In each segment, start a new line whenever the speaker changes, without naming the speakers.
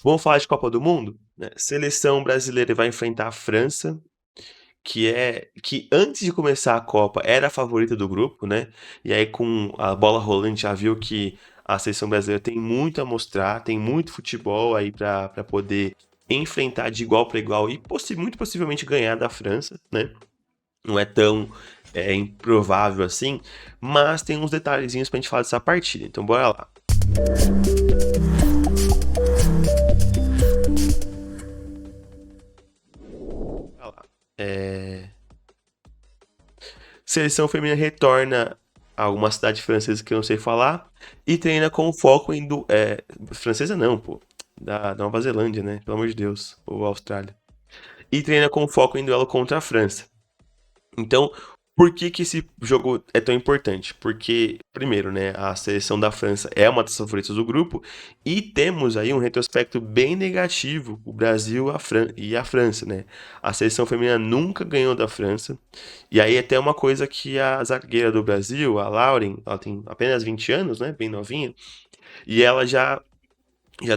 Vamos falar de Copa do Mundo? Né? Seleção brasileira vai enfrentar a França, que antes de começar a Copa era a favorita do grupo, né? E aí com a bola rolante já viu que a seleção brasileira tem muito a mostrar, tem muito futebol aí para poder enfrentar de igual para igual e muito possivelmente ganhar da França, né? Não é tão improvável assim, mas tem uns detalhezinhos pra gente falar dessa partida. Então bora lá. Bora lá. Seleção feminina retorna a uma cidade francesa que eu não sei falar e treina com foco em francesa não, pô, da Nova Zelândia, né? Pelo amor de Deus, ou Austrália. E treina com foco em duelo contra a França. Então, por que que esse jogo é tão importante? Porque, primeiro, né, a seleção da França é uma das favoritas do grupo e temos aí um retrospecto bem negativo, o Brasil e a França, né? A seleção feminina nunca ganhou da França. E aí até uma coisa que a zagueira do Brasil, a Lauren, ela tem apenas 20 anos, né, bem novinha, e ela já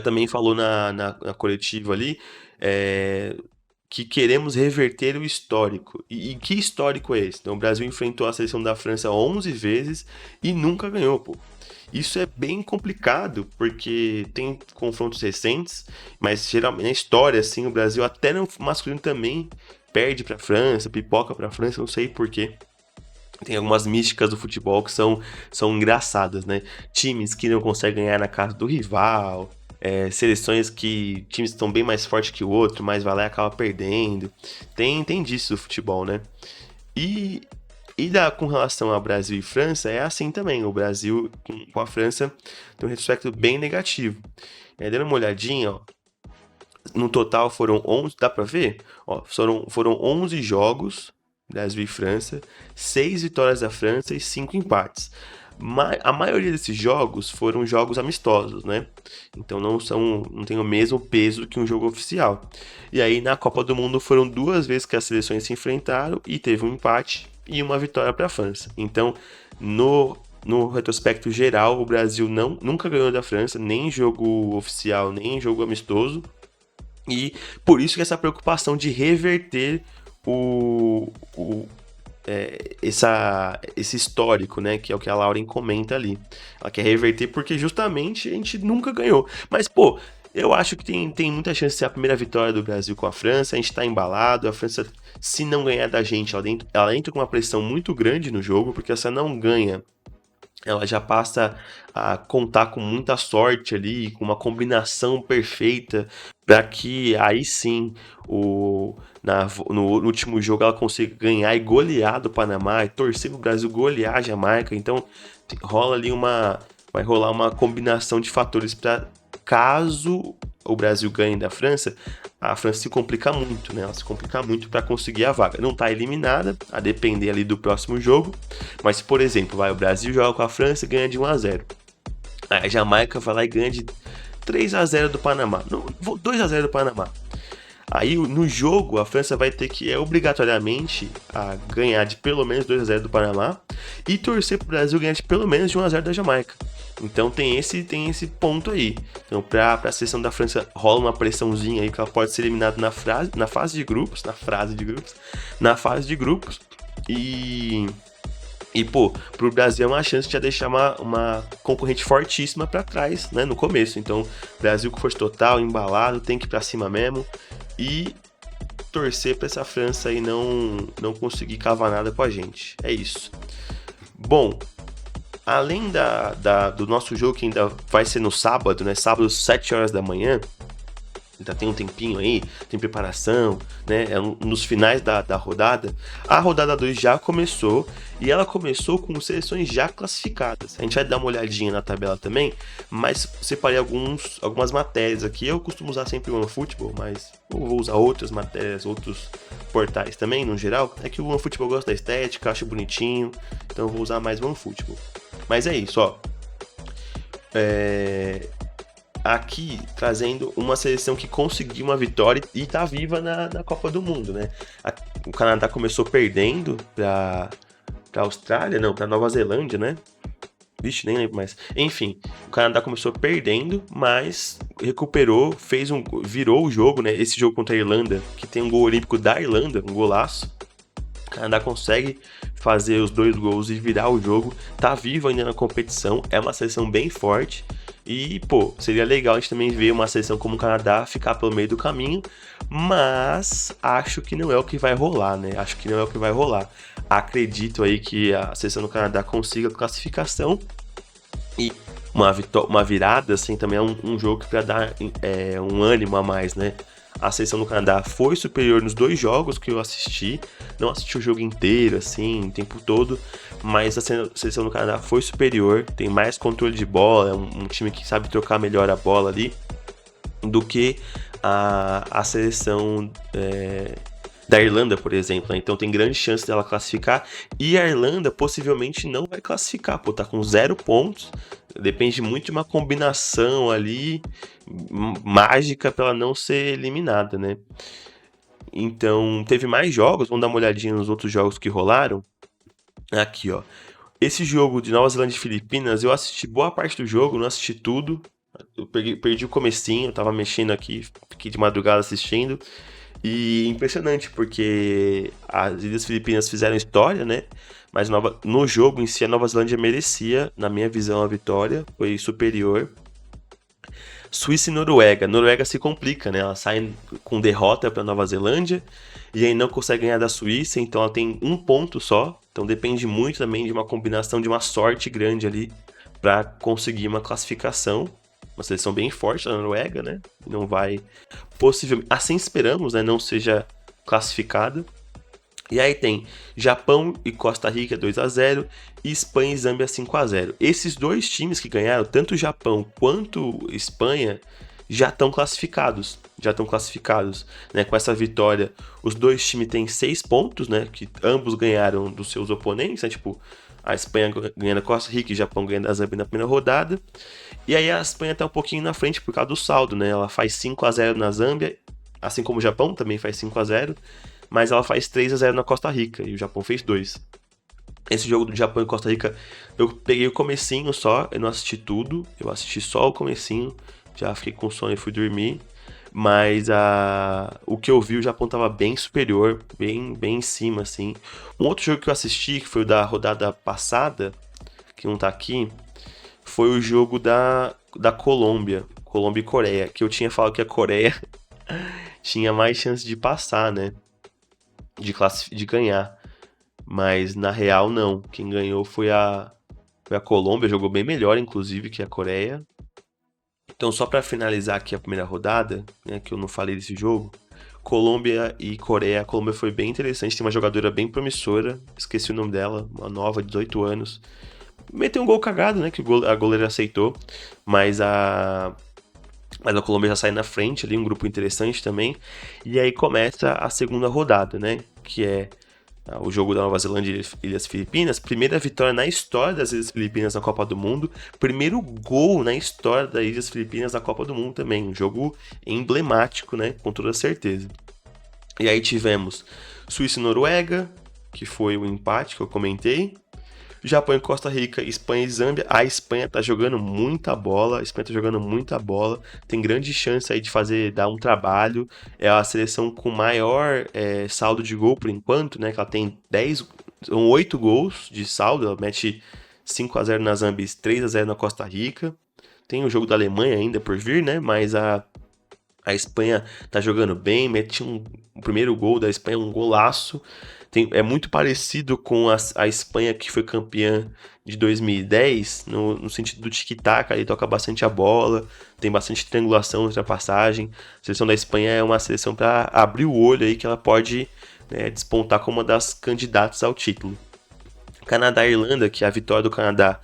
também falou na coletiva ali, é, que queremos reverter o histórico. E que histórico é esse? Então, o Brasil enfrentou a seleção da França 11 vezes e nunca ganhou, pô. Isso é bem complicado, porque tem confrontos recentes, mas geralmente na história, assim, o Brasil até no masculino também perde pra França, pipoca pra França, não sei porquê. Tem algumas místicas do futebol que são engraçadas, né? Times que não conseguem ganhar na casa do rival, seleções que times estão bem mais fortes que o outro, mas vai lá e acaba perdendo. Tem disso do futebol, né? E, com relação ao Brasil e França, é assim também. O Brasil com a França tem um retrospecto bem negativo. Dando uma olhadinha, ó, no total foram 11, dá pra ver? Ó, foram 11 jogos, Brasil e França, 6 vitórias da França e 5 empates. A maioria desses jogos foram jogos amistosos, né? Então não tem o mesmo peso que um jogo oficial. E aí na Copa do Mundo foram 2 vezes que as seleções se enfrentaram e teve um empate e uma vitória para a França. Então no retrospecto geral, o Brasil nunca ganhou da França, nem em jogo oficial, nem em jogo amistoso. E por isso que essa preocupação de reverter o, o esse histórico, né? Que é o que a Lauren comenta ali. Ela quer reverter porque justamente a gente nunca ganhou. Mas, pô, eu acho que tem muita chance de ser a primeira vitória do Brasil com a França. A gente tá embalado. A França, se não ganhar da gente, ela entra com uma pressão muito grande no jogo, porque se ela não ganha, ela já passa a contar com muita sorte ali, com uma combinação perfeita, para que aí sim no último jogo ela consiga ganhar e golear do Panamá e torcer pro Brasil golear a Jamaica. Então rola ali vai rolar uma combinação de fatores para caso o Brasil ganhe da França, a França se complica muito, né? Ela se complica muito para conseguir a vaga. Não está eliminada, a depender ali do próximo jogo, mas por exemplo, o Brasil joga com a França e ganha de 1-0. A Jamaica vai lá e ganha de 3-0 do Panamá. Não, 2-0 do Panamá. Aí no jogo a França vai ter que obrigatoriamente ganhar de pelo menos 2-0 do Panamá e torcer pro Brasil ganhar de pelo menos de 1-0 da Jamaica. Então tem esse ponto aí. Então pra seleção da França rola uma pressãozinha aí que ela pode ser eliminada na fase de grupos, na fase de grupos e, pô, pro Brasil é uma chance de já deixar uma concorrente fortíssima pra trás, né, no começo. Então, Brasil com força total, embalado, tem que ir pra cima mesmo. E torcer pra essa França aí não conseguir cavar nada com a gente. É isso. Bom, além do nosso jogo, que ainda vai ser no sábado, né, sábado, 7 horas da manhã, ainda tem um tempinho aí, tem preparação, né? É um dos finais da rodada. A rodada 2 já começou e ela começou com seleções já classificadas. A gente vai dar uma olhadinha na tabela também, mas separei algumas matérias aqui. Eu costumo usar sempre o OneFootball, mas eu vou usar outras matérias, outros portais também, no geral. É que o OneFootball gosta da estética, acho bonitinho, então eu vou usar mais o OneFootball. Mas é isso, ó. Aqui trazendo uma seleção que conseguiu uma vitória e tá viva na Copa do Mundo, né? O Canadá começou perdendo pra Austrália, não, pra Nova Zelândia, né? Vixe, nem lembro mais. Enfim, o Canadá começou perdendo, mas recuperou, virou o jogo, né? Esse jogo contra a Irlanda, que tem um gol olímpico da Irlanda, um golaço. O Canadá consegue fazer os 2 gols e virar o jogo, tá vivo ainda na competição, é uma seleção bem forte. E, pô, seria legal a gente também ver uma seleção como o Canadá ficar pelo meio do caminho, mas acho que não é o que vai rolar, né? Acho que não é o que vai rolar. Acredito aí que a seleção do Canadá consiga a classificação e uma virada, assim, também é um jogo que vai dar um ânimo a mais, né? A seleção do Canadá foi superior nos 2 jogos que eu assisti. Não assisti o jogo inteiro, assim, o tempo todo. Mas a seleção do Canadá foi superior. Tem mais controle de bola. É um time que sabe trocar melhor a bola ali do que a seleção da Irlanda, por exemplo, né? Então tem grande chance dela classificar. E a Irlanda possivelmente não vai classificar, pô, tá com 0 pontos. Depende muito de uma combinação ali mágica para ela não ser eliminada, né? Então teve mais jogos, vamos dar uma olhadinha nos outros jogos que rolaram. Aqui, ó. Esse jogo de Nova Zelândia e Filipinas, eu assisti boa parte do jogo, não assisti tudo. Eu perdi o comecinho, eu tava mexendo aqui, fiquei de madrugada assistindo. E impressionante, porque as Ilhas Filipinas fizeram história, né? Mas no jogo em si, a Nova Zelândia merecia, na minha visão, a vitória. Foi superior. Suíça e Noruega. Noruega se complica, né? Ela sai com derrota para Nova Zelândia e aí não consegue ganhar da Suíça, então ela tem 1 ponto só. Então depende muito também de uma combinação de uma sorte grande ali para conseguir uma classificação. Uma seleção bem forte da Noruega, né? Não vai, possivelmente, assim esperamos, né? Não seja classificada. E aí tem Japão e Costa Rica 2-0 e Espanha e Zâmbia 5-0. Esses 2 times que ganharam, tanto o Japão quanto Espanha, já estão classificados. Né? Com essa vitória, os 2 times têm 6 pontos, né? Que ambos ganharam dos seus oponentes, né? Tipo, a Espanha ganhando a Costa Rica e o Japão ganhando a Zâmbia na primeira rodada. E aí a Espanha tá um pouquinho na frente por causa do saldo, né? Ela faz 5-0 na Zâmbia, assim como o Japão também faz 5-0. Mas ela faz 3-0 na Costa Rica e o Japão fez 2. Esse jogo do Japão e Costa Rica, eu peguei o comecinho só, eu não assisti tudo, eu assisti só o comecinho, já fiquei com sono e fui dormir. Mas o que eu vi, o Japão tava bem superior, bem em cima, assim. Um outro jogo que eu assisti, que foi o da rodada passada, que não tá aqui, foi o jogo da Colômbia e Coreia, que eu tinha falado que a Coreia tinha mais chance de passar, né? De ganhar. Mas na real não. Quem ganhou foi a Colômbia, jogou bem melhor, inclusive, que a Coreia. Então, só para finalizar aqui a primeira rodada, né, que eu não falei desse jogo, Colômbia e Coreia. A Colômbia foi bem interessante, tem uma jogadora bem promissora, esqueci o nome dela, uma nova de 18 anos. Meteu um gol cagado, né, que a goleira aceitou, mas a Colômbia já sai na frente ali, um grupo interessante também. E aí começa a segunda rodada, né? Que é o jogo da Nova Zelândia e Ilhas Filipinas. Primeira vitória na história das Ilhas Filipinas na Copa do Mundo. Primeiro gol na história das Ilhas Filipinas na Copa do Mundo também. Um jogo emblemático, né? Com toda certeza. E aí tivemos Suíça e Noruega, que foi o empate que eu comentei. Japão e Costa Rica, Espanha e Zâmbia. A Espanha tá jogando muita bola. Tem grande chance aí de dar um trabalho. É a seleção com maior saldo de gol por enquanto, né? Que ela tem 8 gols de saldo. Ela mete 5-0 na Zâmbia e 3-0 na Costa Rica. Tem o jogo da Alemanha ainda por vir, né? Mas a Espanha tá jogando bem. Mete o primeiro gol da Espanha, um golaço. É muito parecido com a Espanha que foi campeã de 2010, no sentido do tic-tac, ele toca bastante a bola, tem bastante triangulação, ultrapassagem. A seleção da Espanha é uma seleção para abrir o olho aí, que ela pode, né, despontar como uma das candidatas ao título. Canadá e Irlanda, que a vitória do Canadá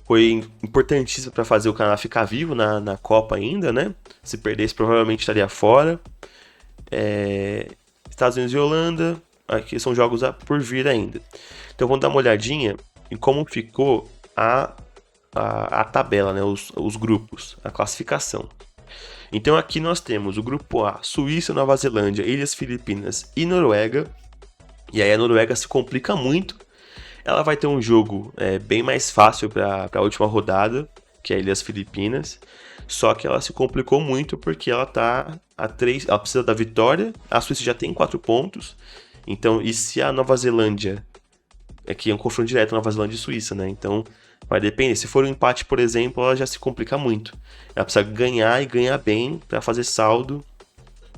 foi importantíssima para fazer o Canadá ficar vivo na Copa ainda, né? Se perdesse, provavelmente estaria fora. Estados Unidos e Holanda, aqui são jogos por vir ainda. Então vamos dar uma olhadinha em como ficou a tabela, né? Os grupos, a classificação. Então aqui nós temos o grupo A, Suíça, Nova Zelândia, Ilhas Filipinas e Noruega. E aí a Noruega se complica muito. Ela vai ter um jogo bem mais fácil para a última rodada, que é Ilhas Filipinas. Só que ela se complicou muito porque ela tá a 3, ela precisa da vitória. A Suíça já tem 4 pontos. Então, e se a Nova Zelândia, que é um confronto direto Nova Zelândia e Suíça, né? Então, vai depender. Se for um empate, por exemplo, ela já se complica muito. Ela precisa ganhar e ganhar bem para fazer saldo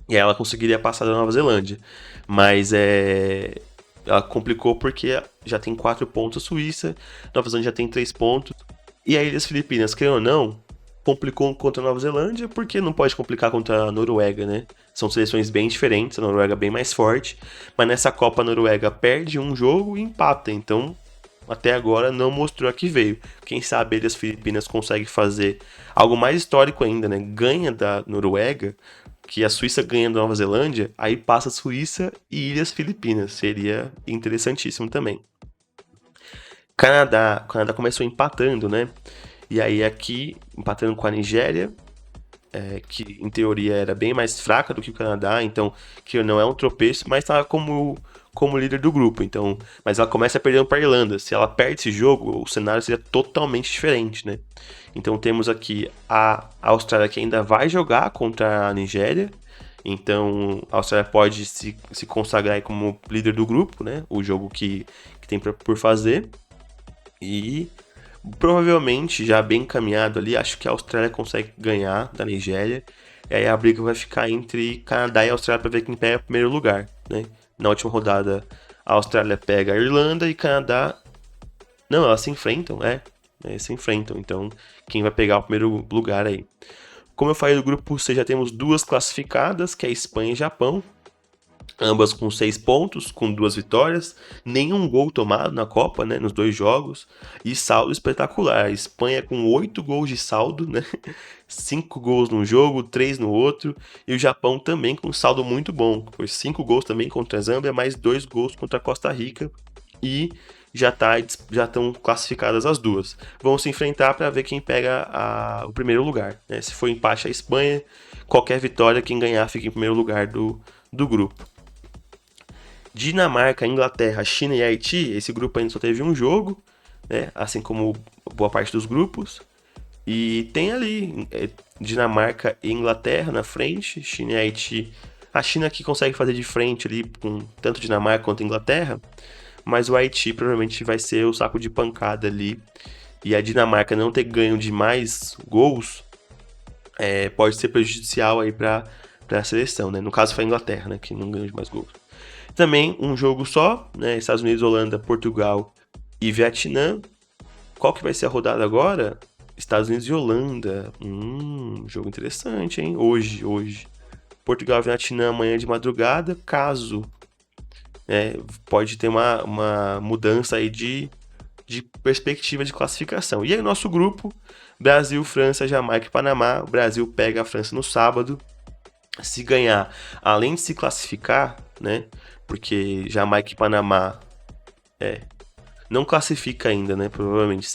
e aí ela conseguiria passar da Nova Zelândia. Mas ela complicou porque já tem 4 pontos a Suíça, Nova Zelândia já tem 3 pontos. E aí as Filipinas, querendo ou não, complicou contra a Nova Zelândia, porque não pode complicar contra a Noruega, né? São seleções bem diferentes, a Noruega é bem mais forte, mas nessa Copa a Noruega perde um jogo e empata, então até agora não mostrou a que veio. Quem sabe as Filipinas conseguem fazer algo mais histórico ainda, né? Ganha da Noruega, que a Suíça ganha da Nova Zelândia, aí passa a Suíça e Ilhas Filipinas. Seria interessantíssimo também. O Canadá começou empatando, né? E aí aqui, empatando com a Nigéria, que em teoria era bem mais fraca do que o Canadá, então que não é um tropeço, mas estava como líder do grupo. Então, mas ela começa perdendo para a Irlanda. Se ela perde esse jogo, o cenário seria totalmente diferente, né? Então temos aqui a Austrália que ainda vai jogar contra a Nigéria. Então a Austrália pode se consagrar como líder do grupo, né? O jogo que tem por fazer. E provavelmente, já bem encaminhado ali, acho que a Austrália consegue ganhar da Nigéria. E aí a briga vai ficar entre Canadá e Austrália para ver quem pega o primeiro lugar, né? Na última rodada, a Austrália pega a Irlanda e Canadá... Não, elas se enfrentam, se enfrentam. Então, quem vai pegar o primeiro lugar aí? Como eu falei do grupo C, já temos 2 classificadas, que é Espanha e Japão. Ambas com 6 pontos, com 2 vitórias, nenhum gol tomado na Copa, né, nos 2 jogos, e saldo espetacular. A Espanha com 8 gols de saldo, né, 5 gols num jogo, 3 no outro, e o Japão também com um saldo muito bom, foi 5 gols também contra a Zâmbia, mais 2 gols contra a Costa Rica, e já estão classificadas as duas. Vão se enfrentar para ver quem pega o primeiro lugar. Né? Se for empate a Espanha, qualquer vitória, quem ganhar fica em primeiro lugar do grupo. Dinamarca, Inglaterra, China e Haiti, esse grupo ainda só teve um jogo, né? Assim como boa parte dos grupos. E tem ali Dinamarca e Inglaterra na frente, China e Haiti. A China que consegue fazer de frente ali com tanto Dinamarca quanto Inglaterra, mas o Haiti provavelmente vai ser o saco de pancada ali. E a Dinamarca não ter ganho de mais gols pode ser prejudicial aí para a seleção, né? No caso foi a Inglaterra, né? Que não ganhou de mais gols. Também um jogo só, né? Estados Unidos, Holanda, Portugal e Vietnã. Qual que vai ser a rodada agora? Estados Unidos e Holanda. Jogo interessante, hein? Hoje. Portugal e Vietnã amanhã de madrugada. Caso pode ter uma mudança aí de perspectiva de classificação. E aí, nosso grupo: Brasil, França, Jamaica e Panamá. O Brasil pega a França no sábado. Se ganhar, além de se classificar, né? Porque Jamaica e Panamá não classifica ainda, né? Provavelmente.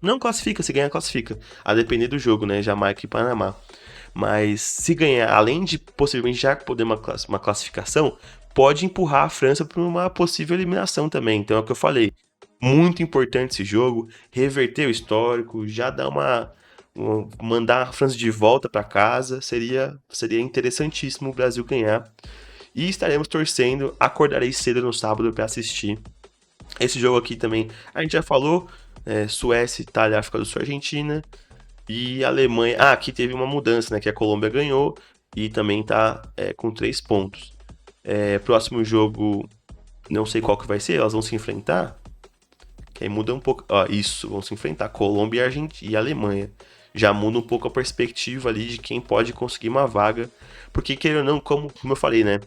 Não classifica, se ganhar, classifica. A depender do jogo, né? Jamaica e Panamá. Mas se ganhar, além de possivelmente já poder uma classificação, pode empurrar a França para uma possível eliminação também. Então é o que eu falei. Muito importante esse jogo, reverter o histórico, já dar mandar a França de volta para casa, seria interessantíssimo o Brasil ganhar. E estaremos torcendo, acordarei cedo no sábado para assistir. Esse jogo aqui também, a gente já falou, Suécia, Itália, África do Sul, Argentina e Alemanha. Aqui teve uma mudança, né, que a Colômbia ganhou e também tá com 3 pontos. Próximo jogo, não sei qual que vai ser, elas vão se enfrentar. Que aí muda um pouco. Isso, vão se enfrentar Colômbia e Alemanha. Já muda um pouco a perspectiva ali de quem pode conseguir uma vaga. Porque, querendo ou não, como eu falei, né?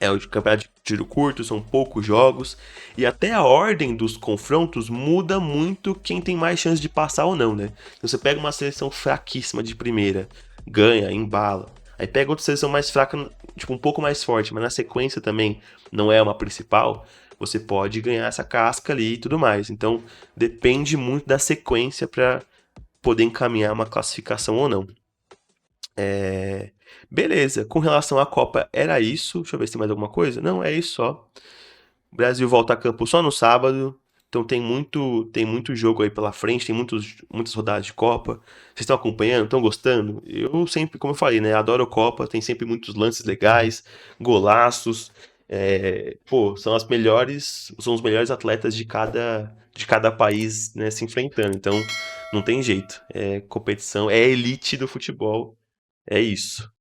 O campeonato de tiro curto, são poucos jogos. E até a ordem dos confrontos muda muito quem tem mais chance de passar ou não, né? Então você pega uma seleção fraquíssima de primeira, ganha, embala. Aí pega outra seleção mais fraca, tipo um pouco mais forte, mas na sequência também não é uma principal. Você pode ganhar essa casca ali e tudo mais. Então depende muito da sequência para poder encaminhar uma classificação ou não. Beleza, com relação à Copa era isso. Deixa eu ver se tem mais alguma coisa. Não, é isso só. O Brasil volta a campo só no sábado. Então tem muito jogo aí pela frente, tem muitas rodadas de Copa. Vocês estão acompanhando? Estão gostando? Eu sempre, como eu falei, né? Adoro a Copa, tem sempre muitos lances legais, golaços. Pô, são os melhores atletas de cada país, né, se enfrentando. Então, não tem jeito. É competição, é elite do futebol. É isso.